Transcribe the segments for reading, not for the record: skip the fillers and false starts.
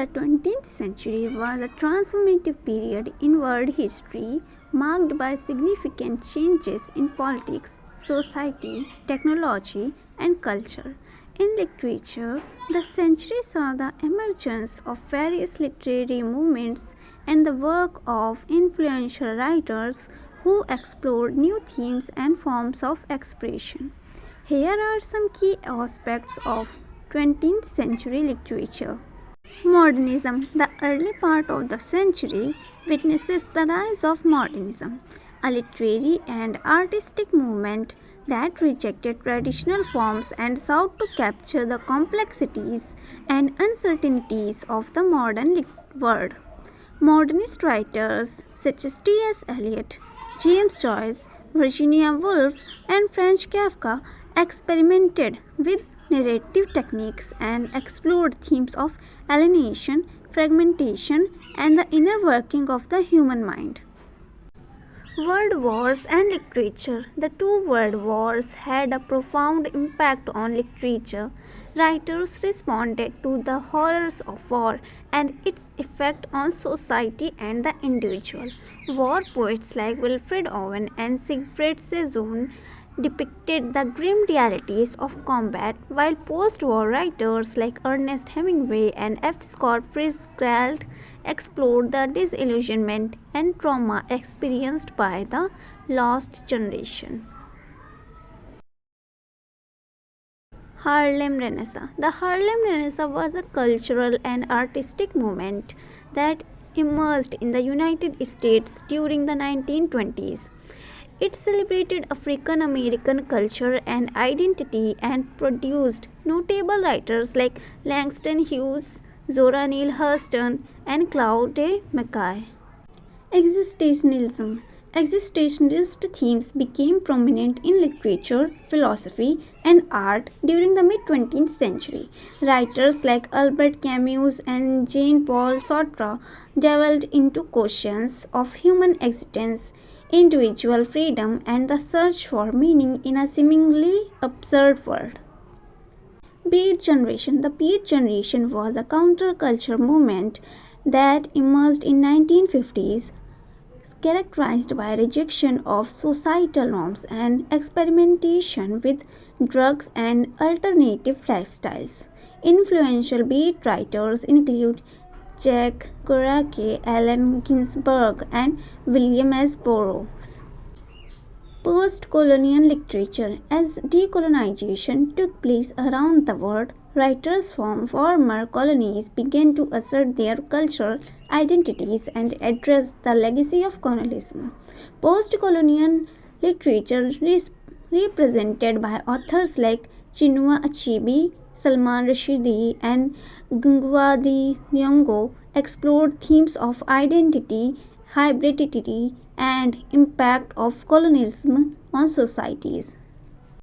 The 20th century was a transformative period in world history marked by significant changes in politics, society, technology, and culture. In literature, the century saw the emergence of various literary movements and the work of influential writers who explored new themes and forms of expression. Here are some key aspects of 20th century literature. Modernism. The early part of the century witnesses the rise of modernism, a literary and artistic movement that rejected traditional forms and sought to capture the complexities and uncertainties of the modern world. Modernist writers such as T.S. Eliot, James Joyce, Virginia Woolf, and French Kafka experimented with narrative techniques and explored themes of alienation, fragmentation, and the inner working of the human mind. World wars and literature. The two world wars had a profound impact on literature. Writers responded to the horrors of war and its effect on society and the individual. War poets like Wilfred Owen and Siegfried Sassoon depicted the grim realities of combat, while post-war writers like Ernest Hemingway and F. Scott Fitzgerald explored the disillusionment and trauma experienced by the lost generation. Harlem Renaissance. The Harlem Renaissance was a cultural and artistic movement that emerged in the United States during the 1920s. It celebrated African American culture and identity and produced notable writers like Langston Hughes, Zora Neale Hurston, and Claude McKay. Existentialism. Existentialist themes became prominent in literature, philosophy, and art during the mid 20th century. Writers like Albert Camus and Jean Paul Sartre delved into questions of human existence, individual freedom, and the search for meaning in a seemingly absurd world. Beat Generation. The Beat Generation was a counterculture movement that emerged in 1950s, characterized by rejection of societal norms and experimentation with drugs and alternative lifestyles. Influential beat writers include Jack Kerouac, Allen Ginsberg, and William S. Burroughs. Post-colonial literature. As decolonization took place around the world, writers from former colonies began to assert their cultural identities and address the legacy of colonialism. Post-colonial literature is represented by authors like Chinua Achebe, Salman Rushdie, and Ngugi Nyong'o explored themes of identity, hybridity, and impact of colonialism on societies.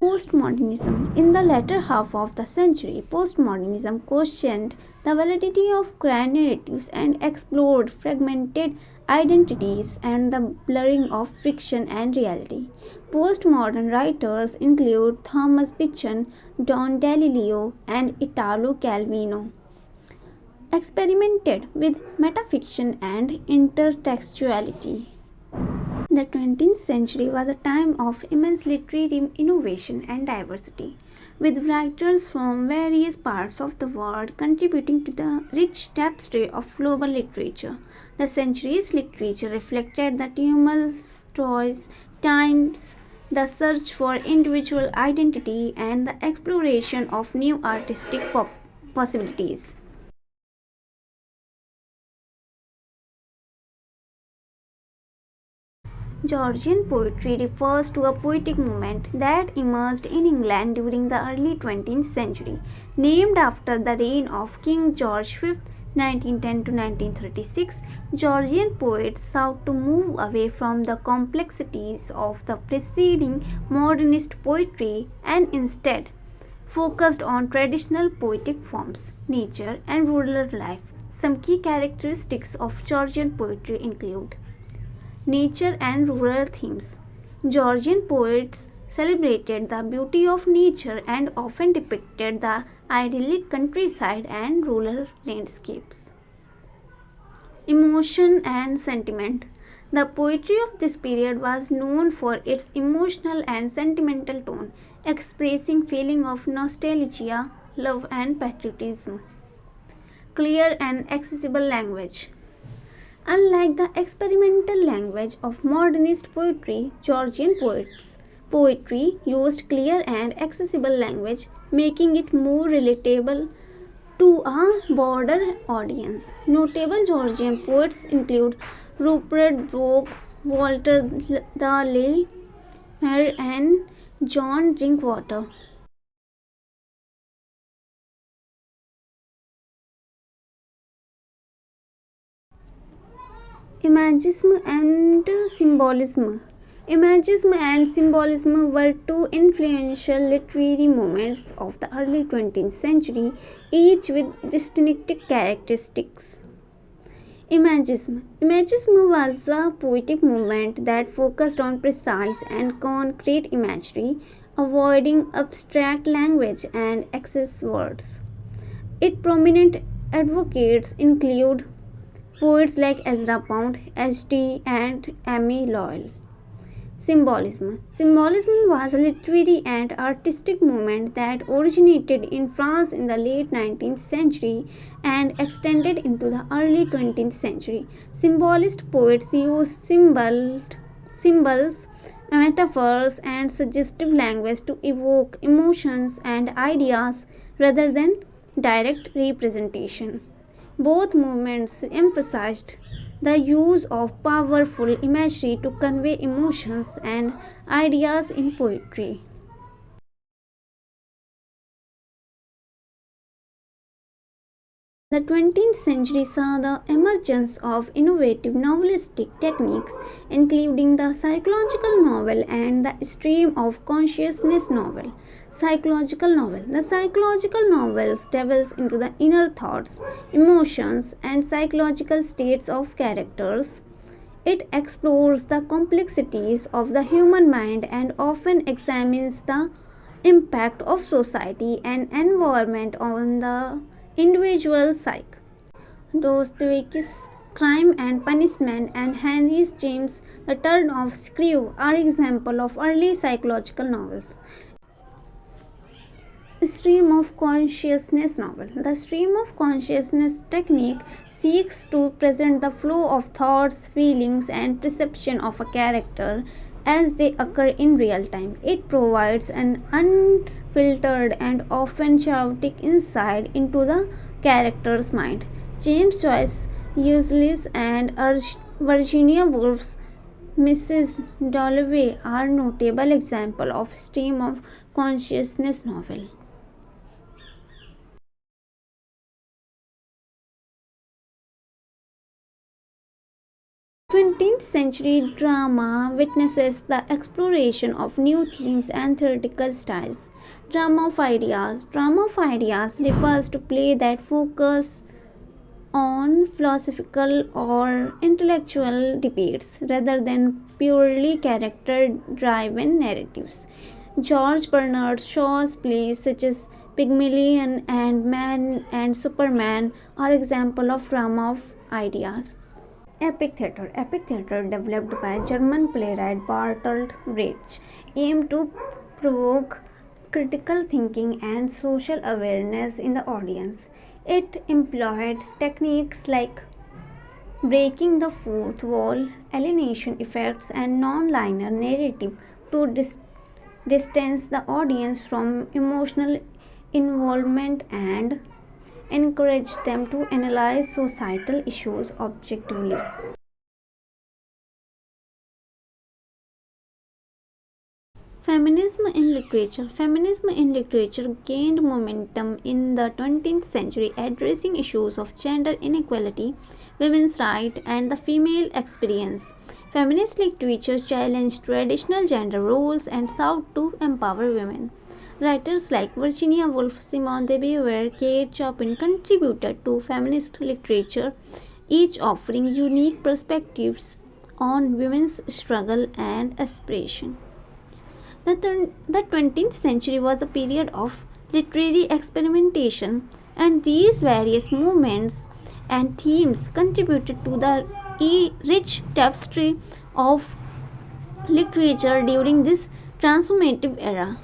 Postmodernism. In the latter half of the century, postmodernism questioned the validity of grand narratives and explored fragmented identities and the blurring of fiction and reality. Postmodern writers include Thomas Pynchon, Don DeLillo, and Italo Calvino experimented with metafiction and intertextuality. The 20th century was a time of immense literary innovation and diversity, with writers from various parts of the world contributing to the rich tapestry of global literature. The century's literature reflected the tumultuous times, the search for individual identity, and the exploration of new artistic possibilities. Georgian poetry refers to a poetic movement that emerged in England during the early 20th century, named after the reign of King George V. 1910 to 1936. Georgian poets sought to move away from the complexities of the preceding modernist poetry and instead focused on traditional poetic forms, nature, and rural life. Some key characteristics of Georgian poetry include nature and rural themes. Georgian poets celebrated the beauty of nature and often depicted the idyllic countryside and rural landscapes. Emotion and sentiment. The poetry of this period was known for its emotional and sentimental tone, expressing feeling of nostalgia, love and patriotism. Clear and accessible language. Unlike the experimental language of modernist poetry, Georgian poetry used clear and accessible language, making it more relatable to a broader audience. Notable Georgian poets include Rupert Brooke, Walter the Mayer, and John Drinkwater. Imagism and symbolism. Imagism and symbolism were two influential literary movements of the early 20th century, each with distinctive characteristics. Imagism. Imagism was a poetic movement that focused on precise and concrete imagery, avoiding abstract language and excess words. Its prominent advocates include poets like Ezra Pound, H.T., and Amy Lowell. Symbolism. Symbolism was a literary and artistic movement that originated in France in the late 19th century and extended into the early 20th century. Symbolist poets used symbols, metaphors, and suggestive language to evoke emotions and ideas rather than direct representation. Both movements emphasized the use of powerful imagery to convey emotions and ideas in poetry. The 20th century saw the emergence of innovative novelistic techniques, including the psychological novel and the stream of consciousness novel. Psychological novel. The psychological novels delves into the inner thoughts, emotions, and psychological states of characters. It explores the complexities of the human mind and often examines the impact of society and environment on the individual psyche. Dostoevsky's Crime and Punishment and Henry James' The Turn of Screw are examples of early psychological novels. Stream of consciousness novel. The stream of consciousness technique seeks to present the flow of thoughts, feelings, and perception of a character as they occur in real time. It provides an unfiltered and often chaotic insight into the character's mind. James Joyce, Ulysses, and Virginia Woolf's Mrs. Dalloway are notable examples of stream of consciousness novel. 20th century drama witnesses the exploration of new themes and theoretical styles. Drama of ideas. Drama of ideas refers to play that focus on philosophical or intellectual debates rather than purely character driven narratives. George Bernard Shaw's plays such as Pygmalion and Man and Superman are examples of drama of ideas. Epic theatre. Epic theatre, developed by German playwright Bertolt Brecht, aimed to provoke critical thinking and social awareness in the audience. It employed techniques like breaking the fourth wall, alienation effects, and non-linear narrative to distance the audience from emotional involvement and encourage them to analyze societal issues objectively. Feminism in literature. Feminism in literature gained momentum in the 20th century, addressing issues of gender inequality, women's rights, and the female experience. Feminist literature challenged traditional gender roles and sought to empower women. Writers like Virginia Woolf, Simone de Beauvoir, Kate Chopin contributed to feminist literature, each offering unique perspectives on women's struggle and aspiration. The 20th century was a period of literary experimentation, and these various movements and themes contributed to the rich tapestry of literature during this transformative era.